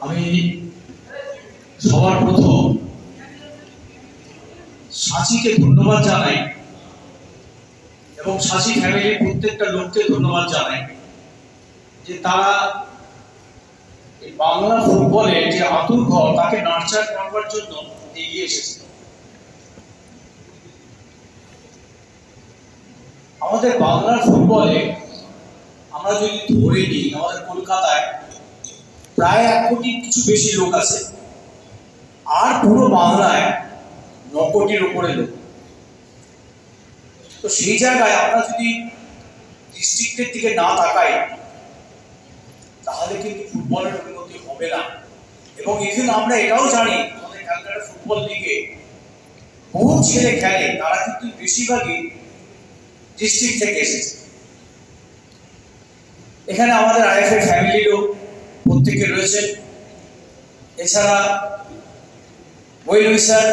আমি সবার প্রথম সাঁচিকে ধন্যবাদ জানাই এবং সাঁচি ফ্যামিলির প্রত্যেকটা লোককে ধন্যবাদ জানাই যে তারা এই বাংলা ফুটবলে যে আতুর ঘর তাকে নার্চার করবার জন্য এগিয়ে এসেছে। আমাদের বাংলার ফুটবলে আমরা যদি ধরে নিই, আমাদের কলকাতায় প্রায় 1 কোটির কিছু বেশি লোক আছে, আর পুরো বাংলায় 9 কোটির উপরে লোক। তো সেই জায়গায় আমরা যদি ডিস্ট্রিক্টের দিকে না তাকাই তাহলে কিন্তু ফুটবলের উন্নতি হবে না। এবং এখানে আমরা এটাও জানি আমাদের ক্যালকাটা ফুটবল লিগে বহু ছেলে খেলে, তারা কিন্তু বেশিরভাগই ডিস্ট্রিক্ট থেকে এসেছে। এখানে আমাদের আইএফএ ফ্যামিলিরও প্রত্যেকে রয়েছে, এছাড়া ওয়েল স্যার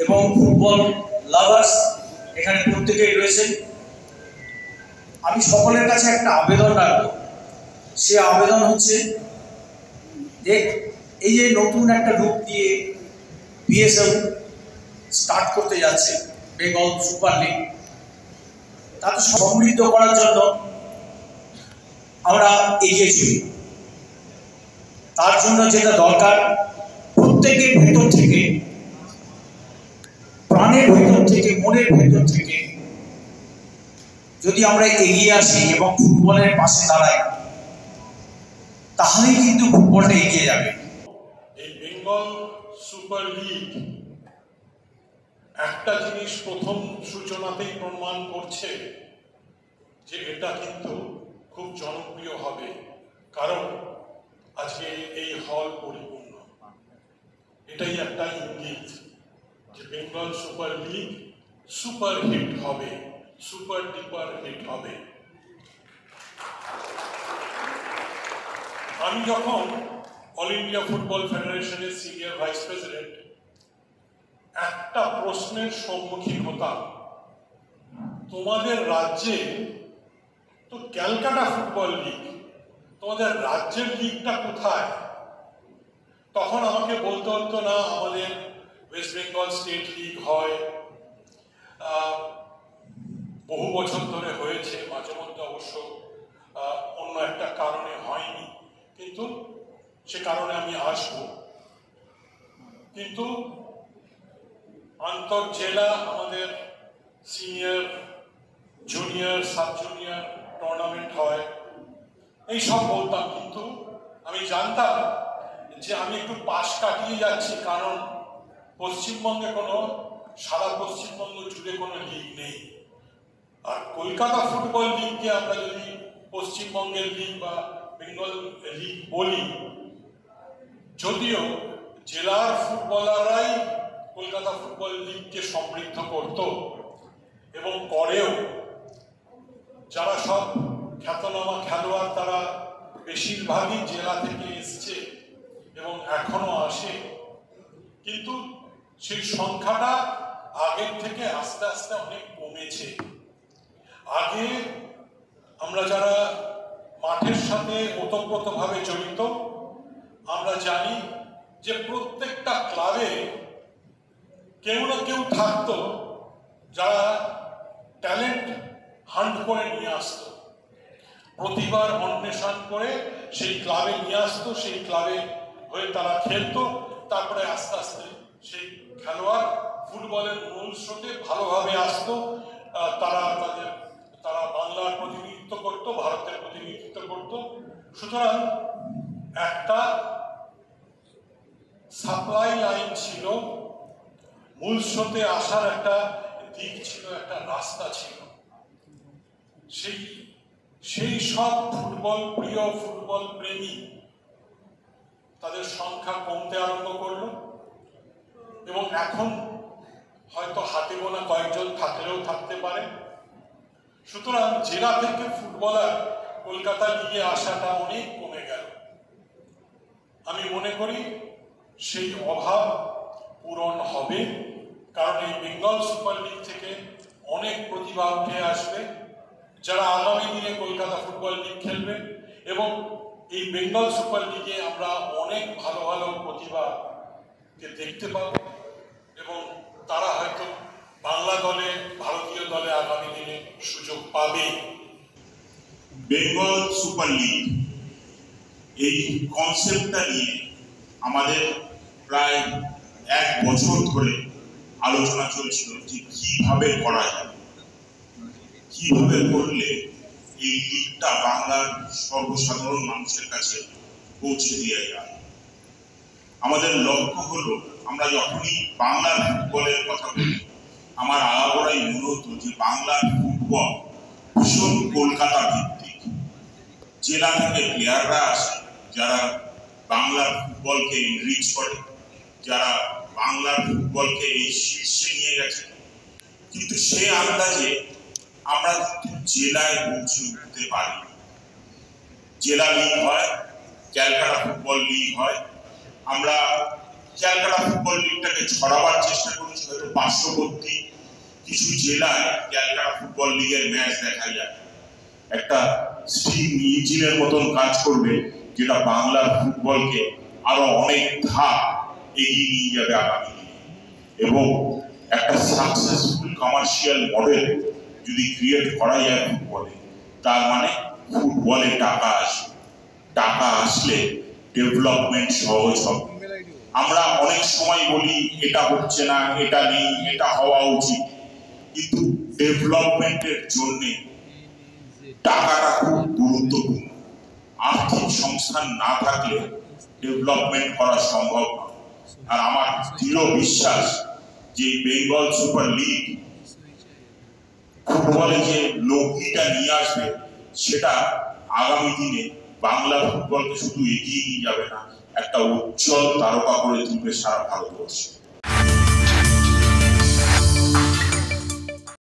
এবং ফুটবল লাভার্স এখানে প্রত্যেকেই রয়েছেন। আমি সকলের কাছে একটা আবেদন রাখবো, সে আবেদন হচ্ছে দেখ এই যে নতুন একটা রূপ দিয়ে বিএসএল স্টার্ট করতে যাচ্ছে, বেঙ্গল সুপার লিগ, তাকে সমৃদ্ধ করার জন্য আমরা এগিয়ে চলি। তার জন্য যেটা দরকার, প্রত্যেকের ভেতর থেকে, প্রাণের ভেতর থেকে, মনের ভেতর থেকে যদি আমরা এগিয়ে আসি এবং ফুটবলের পাশে দাঁড়াই, তাহলেই কিন্তু ফুটবলটা এগিয়ে যাবে। এই বেঙ্গল সুপার লিগ একটা জিনিস প্রথম সূচনাতেই প্রমাণ করছে যে এটা কিন্তু খুব জনপ্রিয় হবে, কারণ আজকে এই হল পরিপূর্ণ। এটাই একটা ইঙ্গিত যে Bengal Super League super hit হবে, সুপার ডিপার হিট হবে। আমি যখন অল ইন্ডিয়া ফুটবল ফেডারেশনের সিনিয়র ভাইস প্রেসিডেন্ট, একটা প্রশ্নের সম্মুখীন হতাম, তোমাদের রাজ্যে তো ক্যালকাটা ফুটবল লিগ, তোমাদের রাজ্যের লিগটা কোথায়? তখন আমাকে বলতে হতো না আমাদের ওয়েস্ট বেঙ্গল স্টেট লিগ হয়, বহু বছর ধরে হয়েছে, মাঝে মধ্যে অবশ্য অন্য একটা কারণে হয়নি, কিন্তু সে কারণে আমি আসবো। কিন্তু আন্তঃজেলা আমাদের senior, junior, sub junior tournament হয়, এই সব বলতাম। কিন্তু আমি জানতাম যে আমি একটু পাশ কাটিয়ে যাচ্ছি, কারণ পশ্চিমবঙ্গে কোনো, সারা পশ্চিমবঙ্গ জুড়ে কোনো লিগ নেই। আর কলকাতা ফুটবল লিগকে আমরা যদি পশ্চিমবঙ্গের লিগ বা বেঙ্গল লিগ বলি, যদিও জেলার ফুটবলাররাই কলকাতা ফুটবল লিগকে সমৃদ্ধ করত এবং করেও, যারা সব খ্যাতনামা খেলোয়াড় তারা বেশিরভাগই জেলা থেকে এসছে এবং এখনো আসে, কিন্তু সেই সংখ্যাটা আগের থেকে আস্তে আস্তে অনেক কমেছে। আগে আমরা যারা মাঠের সাথে ওতপ্রোতভাবে জড়িত, আমরা জানি যে প্রত্যেকটা ক্লাবে কেউ না কেউ থাকতো যারা ট্যালেন্ট হান্ট করে নিয়ে আসতো, প্রতিবার অন্বেষণ করে সেই ক্লাবে নিয়ে আসতো, সেই ক্লাবে হয়ে তারা খেলতো। তারপরে আস্তে আস্তে সেই খেলোয়াড় ফুটবলের মূল স্রোতে ভালোভাবে আসতো, তারা বাংলার প্রতিনিধিত্ব করতো, ভারতের প্রতিনিধিত্ব করতো। সুতরাং একটা সাপ্লাই লাইন ছিল, মূল স্রোতে আসার একটা দিক ছিল, একটা রাস্তা ছিল। সেই সব ফুটবল প্রিয়, ফুটবল প্রেমী তাদের সংখ্যা কমতে আরম্ভ করলো এবং এখন হয়তো হাতে গোনা কয়েকজন থাকলেও থাকতে পারে। সুতরাং জেলা থেকে ফুটবলার কলকাতা লিগে আসাটা অনেক কমে গেল। আমি মনে করি সেই অভাব পূরণ হবে, কারণ এই বেঙ্গল সুপার লিগ থেকে অনেক প্রতিভা উঠে আসবে, যারা আগামী দিনে কলকাতা ফুটবল লিগ খেলবে এবং এই বেঙ্গল সুপার লিগে আমরা অনেক ভালো ভালো প্রতিভাকে দেখতে পাব এবং তারা হয়তো বাংলা দলে, ভারতীয় দলে আগামী দিনে সুযোগ পাবে। বেঙ্গল সুপার লিগ এই কনসেপ্টটা নিয়ে আমাদের প্রায় 1 বছর ধরে আলোচনা চলছিল যে কিভাবে করা যায়, কিভাবে করলে এই লিগটা বাংলার সর্বসাধারণ মানুষের কাছে পৌঁছে দিয়ে যায়। আমাদের লক্ষ্য হলো, আমরা যখনই বাংলার ফুটবলের কথা বলি আমার আগাগোড়াই মনে হতো যে বাংলার ফুটবল ভীষণ কলকাতা ভিত্তিক। জেলা থেকে প্লেয়াররা আসে যারা বাংলার ফুটবলকে এনরিচ করে, যারা বাংলার ফুটবলকে এই শীর্ষে নিয়ে গেছে। কিন্তু সে আন্দাজে আমরা কিন্তু জেলায় পৌঁছে উঠতে পারি। জেলা লিগ হয়, ক্যালকাটা ফুটবল লিগ হয়। আমরা ক্যালকাটা ফুটবল লিগটাকে ছড়াবার চেষ্টা করেছি, হয়তো পার্শ্ববর্তী কিছু জেলায় ক্যালকাটা ফুটবল লিগের ম্যাচ দেখা যায়। একটা স্টিম ইঞ্জিনের মতন কাজ করবে, যেটা বাংলার ফুটবলকে আরো অনেক ধাপ এগিয়ে নিয়ে যাবে আগামী দিনে। এবং একটা সাকসেসফুল কমার্শিয়াল মডেল যদি ক্রিয়েট করা যায় ফুটবলে, তার মানে ফুটবলে টাকা আসবে। টাকা আসলে ডেভেলপমেন্ট সহজ হবে। আমরা অনেক সময় বলি এটা হচ্ছে না, এটা নেই, এটা হওয়া উচিত, কিন্তু ডেভেলপমেন্টের জন্য টাকাটা খুব গুরুত্বপূর্ণ। আর্থিক সংস্থান না থাকলে ডেভেলপমেন্ট করা সম্ভব নয়। আর আমার দৃঢ় বিশ্বাস যে বেঙ্গল সুপার লিগ ফুটবলে যে লগ্নিটা নিয়ে আসবে, সেটা আগামী দিনে বাংলা ফুটবলকে শুধু এগিয়ে নিয়ে যাবে না, একটা উজ্জ্বল তারকা করে তুলবে সারা ভারতবর্ষে।